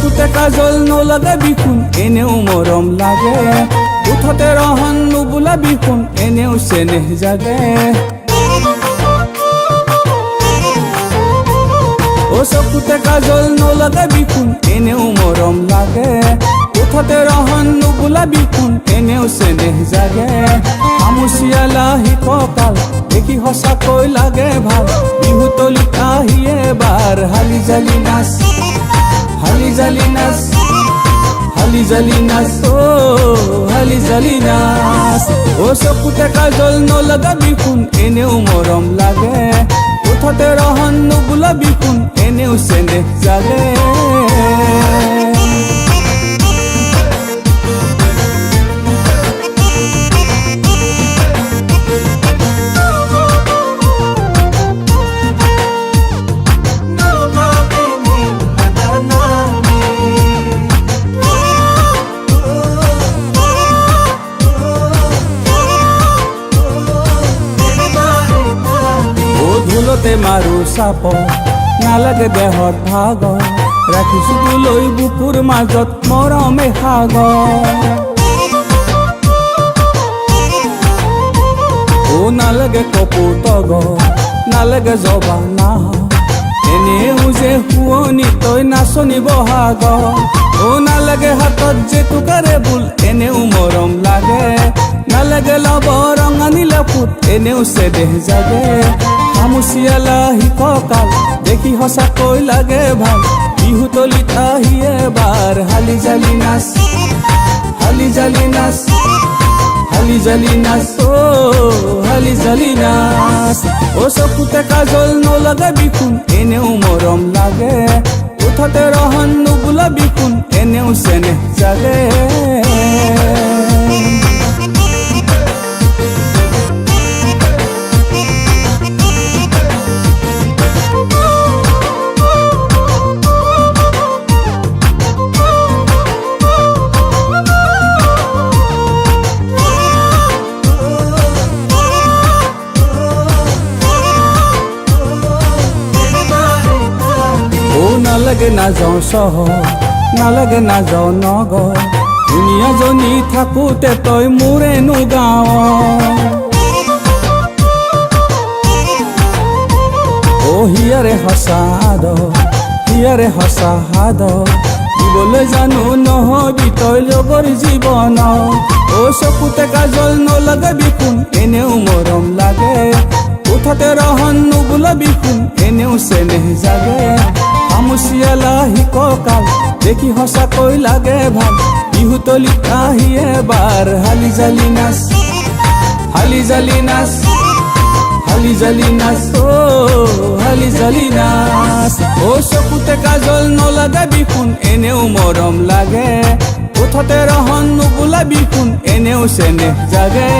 চকুতে কাজল নলগাবি শুন এনেও মৰম লাগে উঠতে ৰহন নুবুলাবি শুন এনেও চেনেহ জাগে ও চকুতে কাজল নলগাবি শুন এনেও মৰম লাগে উঠতে ৰহন নুবুলাবি শুন এনেও চেনেহ জাগে আমুচিয়ালাহি কঁকাল দেখি সঁচাকৈ লাগে ভাল বিহুতলিত আহি এবাৰ হালি জালি নাচ হালি জালি নাচ হালি জালি নাচ ও হালি জালি নাচ ও চকুতে কাজল নলগাবি শুন এনেও মৰম লাগে উঠতে ৰহন নুবুলাবি শুন এনেও চেনেহ জাগে ধুলতে মাৰো চাপ নালাগে দেহত ভাগ ৰাখিছো তোলৈ বুকুৰ মাজত মৰমে সাগৰ ও নালাগে কপোতগ নালাগে জবানা এনেও যে শুৱনি তই নাচনি বহাগ ও নালাগে হাতত যে তোকাৰে বুল এনেও মৰম লাগে নালাগে লব ৰঙা নীলা ফুট এনেও চেনেহ জাগে আমুচিয়ালাহি কঁকাল দেখি সঁচাকৈ লাগে ভাল বিহুতলিত আহি এবাৰ হালি জালি নাচ হালি জালি নাচ হালি জালি নাচ ও হালি জালি নাচ ও চকুতে কাজল নলগাবি শুন এনেও মৰম লাগে উঠতে ৰহন নুবুলাবি শুন এনেও চেনেহ জাগে নালাগে নাযাওঁ চহৰ নালাগে নাযাওঁ নগৰ ধুনীয়াজনী থাকোঁতে তই মোৰেনো গাঁৱৰ অ হিয়াৰে সঁচা আদৰ হিয়াৰে সঁচা সাদৰ দিবলৈ জানো নহবি তই লগৰ জীৱন অ চকুতে কাজল নলগাবি শুন এনেও মৰম লাগে উঠতে ৰহন নুবুলাবি শুন এনেও চেনেহ জাগে আমুচিয়ালাহি কঁকাল দেখি সঁচাকৈ লাগে ভাল বিহুতলিত আহি এবাৰ হালি জালি নাচ হালি জালি নাচ হালি জালি নাচ ও হালি জালি নাচ ও চকুতে কাজল নলগাবি শুন এনেও মৰম লাগে উঠতে ৰহন নুবুলাবি শুন এনেও চেনেহ জাগে